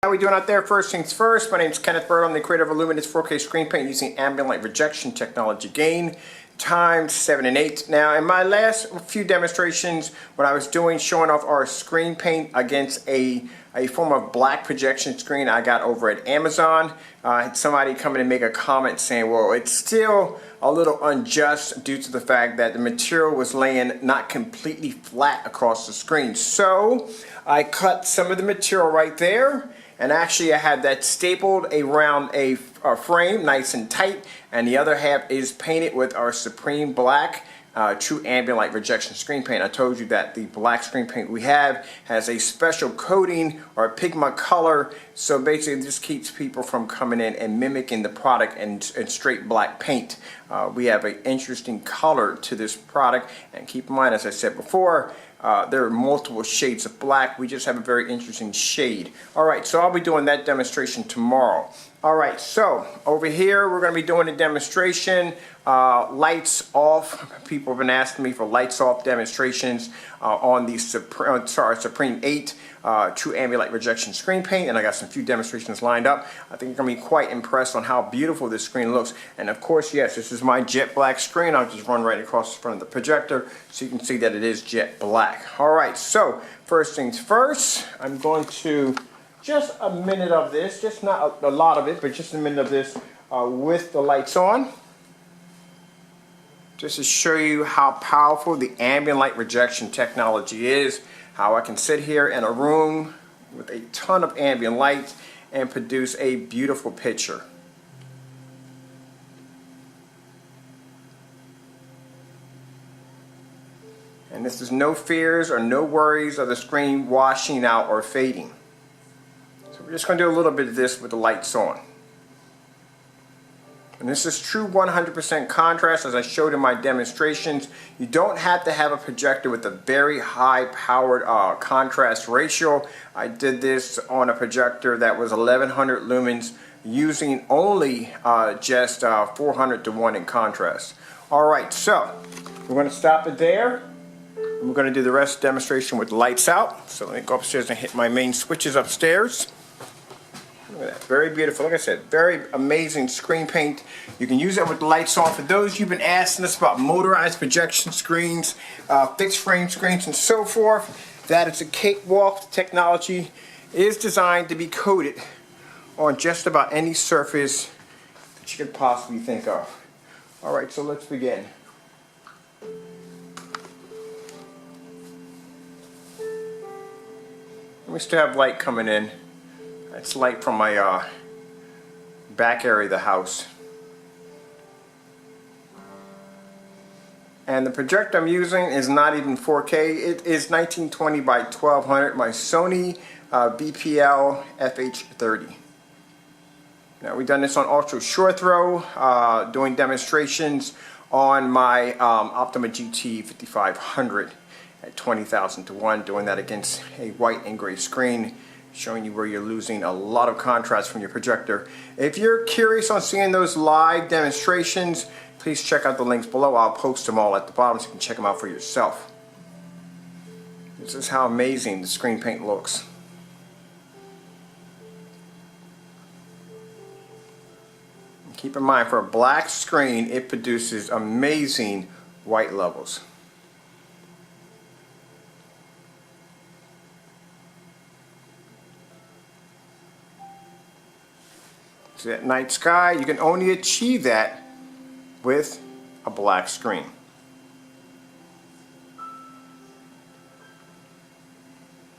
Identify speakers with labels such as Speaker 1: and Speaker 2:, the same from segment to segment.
Speaker 1: How we doing out there? First things first, my name is Kenneth Bird. I'm the creator of Illuminous 4K screen paint using ambient light rejection technology. Gain times 7 and 8. Now, in my last few demonstrations, what I was doing, showing off our screen paint against a form of black projection screen I got over at Amazon. I had somebody come in and make a comment saying, well, it's still a little unjust due to the fact that the material was laying not completely flat across the screen. So I cut some of the material right there, and actually I had that stapled around a frame nice and tight, and the other half is painted with our Supreme Black True Ambient Light Rejection screen paint. I told you that the black screen paint we have has a special coating or a pigment color, so basically this keeps people from coming in and mimicking the product and straight black paint. We have an interesting color to this product, and keep in mind, as I said before, there are multiple shades of black. We just have a very interesting shade. Alright, so I'll be doing that demonstration tomorrow. Alright, so over here we're going to be doing a demonstration, lights off. People have been asking me for lights off demonstrations on the Supreme 8 True Ambient Light Rejection screen paint, and I got some few demonstrations lined up. I think you're going to be quite impressed on how beautiful this screen looks. And of course, yes, this is my jet black screen. I'll just run right across the front of the projector so you can see that it is jet black. Alright, so first things first, I'm going to just a minute of this, just not a lot of it, but just a minute of this with the lights on, just to show you how powerful the ambient light rejection technology is, how I can sit here in a room with a ton of ambient light and produce a beautiful picture. And this is no fears or no worries of the screen washing out or fading. So we're just going to do a little bit of this with the lights on. And this is true 100% contrast, as I showed in my demonstrations. You don't have to have a projector with a very high powered contrast ratio. I did this on a projector that was 1100 lumens using only just 400 to 1 in contrast. Alright, so we're going to stop it there. We're going to do the rest of the demonstration with the lights out. So let me go upstairs and hit my main switches upstairs. Look at that, very beautiful. Like I said, very amazing screen paint. You can use it with the lights on. For those you've been asking us about motorized projection screens, fixed frame screens, and so forth, that is a cakewalk. The technology is designed to be coated on just about any surface that you could possibly think of. Alright, so let's begin. We still have light coming in. It's light from my back area of the house. And the projector I'm using is not even 4K. It is 1920 by 1200, my Sony BPL FH30. Now, we've done this on ultra short throw, doing demonstrations on my Optima GT 5500 at 20,000 to 1, doing that against a white and gray screen, showing you where you're losing a lot of contrast from your projector. If you're curious on seeing those live demonstrations, please check out the links below. I'll post them all at the bottom so you can check them out for yourself. This is how amazing the screen paint looks. And keep in mind, for a black screen, it produces amazing white levels. See that night sky? You can only achieve that with a black screen.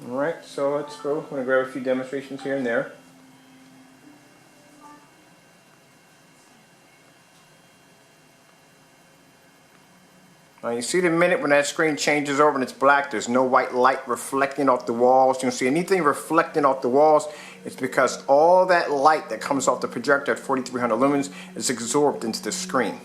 Speaker 1: Alright, so let's go. I'm going to grab a few demonstrations here and there. Now you see the minute when that screen changes over and it's black, there's no white light reflecting off the walls. You don't see anything reflecting off the walls. It's because all that light that comes off the projector at 4300 lumens is absorbed into the screen.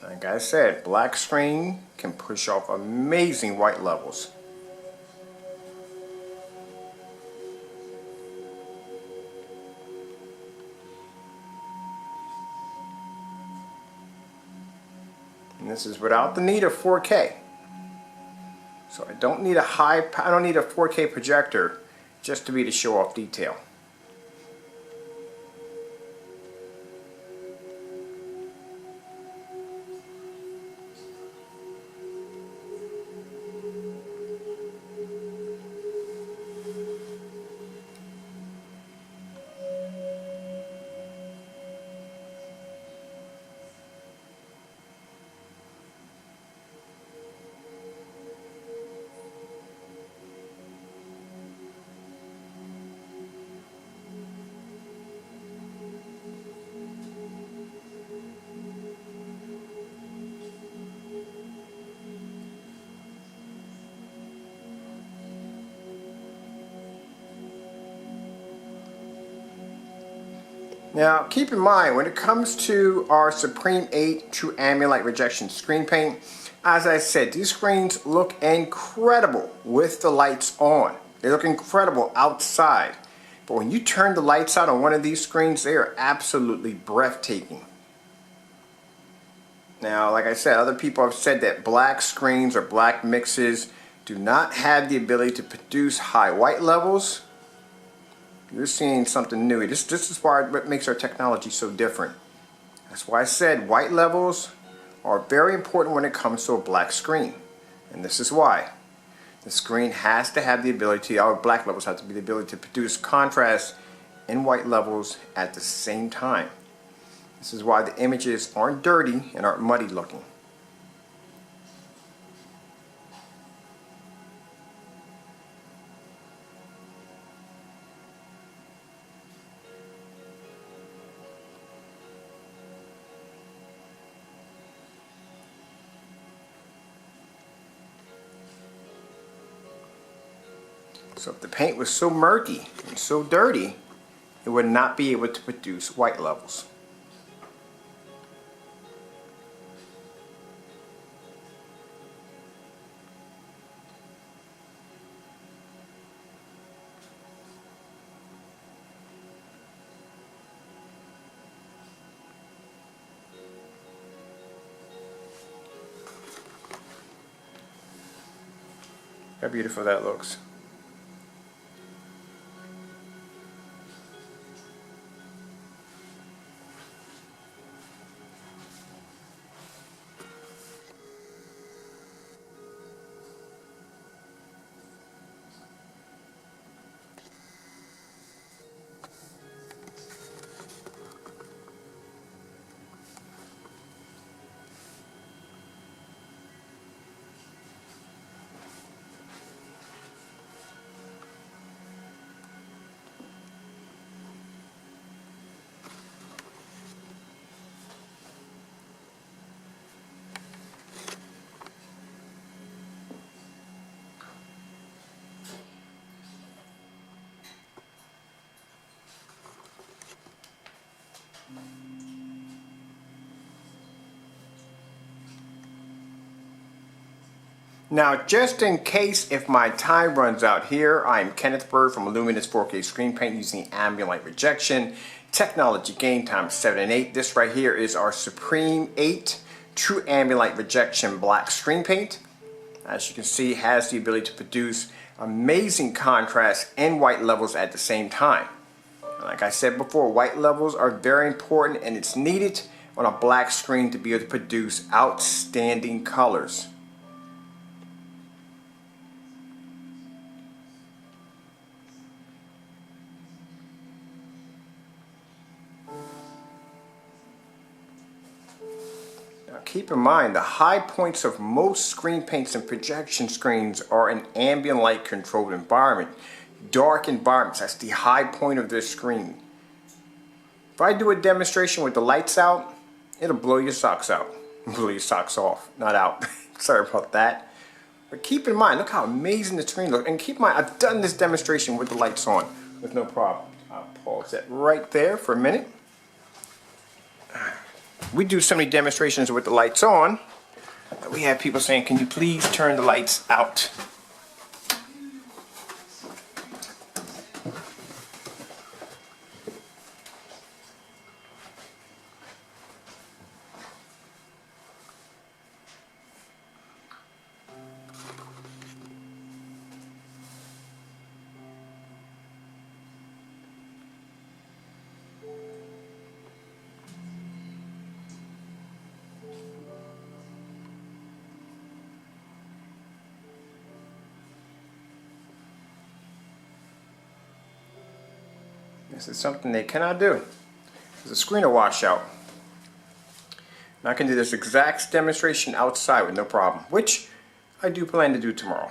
Speaker 1: Like I said, black screen can push off amazing white levels. And this is without the need of 4K. So I don't need a 4K projector just to be to show off detail. Now, keep in mind, when it comes to our Supreme 8 True Ambient Light Rejection screen paint, as I said, these screens look incredible with the lights on. They look incredible outside. But when you turn the lights out on one of these screens, they are absolutely breathtaking. Now, like I said, other people have said that black screens or black mixes do not have the ability to produce high white levels. You're seeing something new. This is what makes our technology so different. That's why I said white levels are very important when it comes to a black screen. And this is why. The screen has to have the ability, our black levels have to be the ability to produce contrast and white levels at the same time. This is why the images aren't dirty and aren't muddy looking. So if the paint was so murky and so dirty, it would not be able to produce white levels. How beautiful that looks. Now, just in case if my time runs out here, I'm Kenneth Bird from Illuminous 4K Screen Paint using ambient light rejection, technology gain times 7 and 8. This right here is our Supreme 8 True Ambient Light Rejection Black Screen Paint. As you can see, it has the ability to produce amazing contrast and white levels at the same time. Like I said before, white levels are very important and it's needed on a black screen to be able to produce outstanding colors. Now keep in mind, the high points of most screen paints and projection screens are an ambient light controlled environment. Dark environments, that's the high point of this screen. If I do a demonstration with the lights out, it'll blow your socks out. Blow your socks off, not out. Sorry about that. But keep in mind, look how amazing the screen looks. And keep in mind, I've done this demonstration with the lights on with no problem. I'll pause that right there for a minute. We do so many demonstrations with the lights on that we have people saying, can you please turn the lights out? This is something they cannot do. There's a screen to wash out. And I can do this exact demonstration outside with no problem, which I do plan to do tomorrow.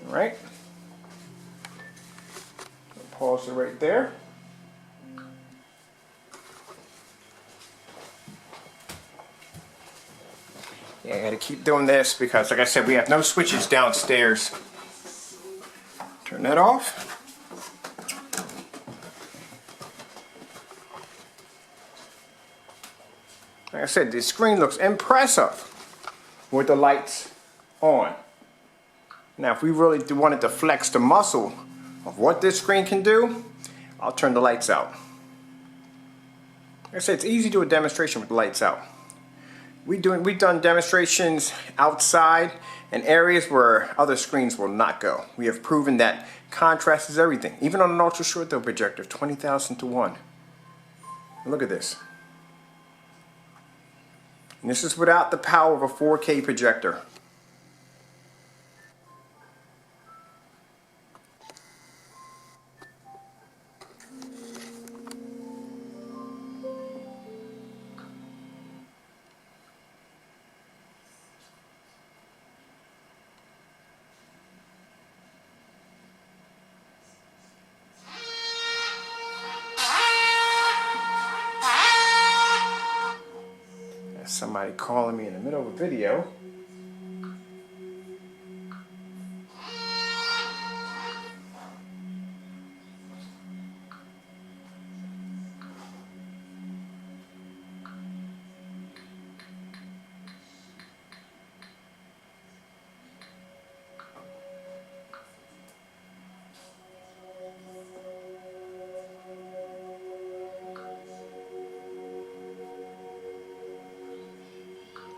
Speaker 1: All right. Pause it right there. Yeah, I gotta keep doing this because, like I said, we have no switches downstairs. Turn that off. Like I said, the screen looks impressive with the lights on. Now, if we really wanted to flex the muscle of what this screen can do, I'll turn the lights out. Like I said, it's easy to do a demonstration with the lights out. We've done demonstrations outside in areas where other screens will not go. We have proven that contrast is everything, even on an ultra short throw projector, 20,000 to 1. Look at this. And this is without the power of a 4K projector. Somebody calling me in the middle of a video.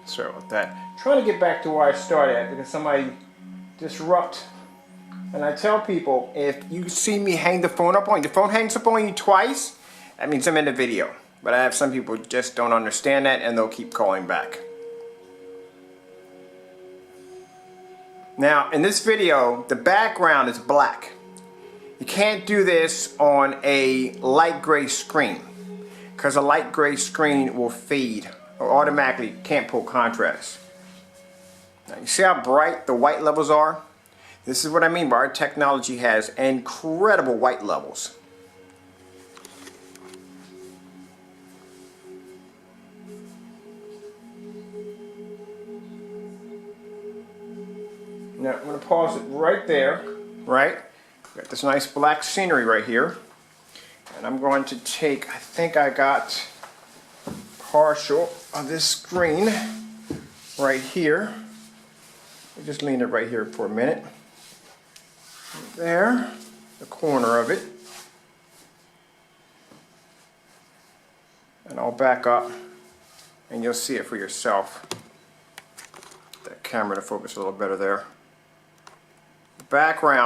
Speaker 1: Sorry about that. Trying to get back to where I started at because somebody disrupt. And I tell people, if you see me hang the phone up on you, the phone hangs up on you twice, that means I'm in the video. But I have some people who just don't understand that and they'll keep calling back. Now, in this video, the background is black. You can't do this on a light gray screen because a light gray screen will fade or automatically can't pull contrast. Now, you see how bright the white levels are? This is what I mean by our technology has incredible white levels. Now, I'm going to pause it right there, right? Got this nice black scenery right here. And I'm going to take, I think I got partial of this screen right here. We just lean it right here for a minute. There, the corner of it. And I'll back up and you'll see it for yourself. That camera to focus a little better there. Background.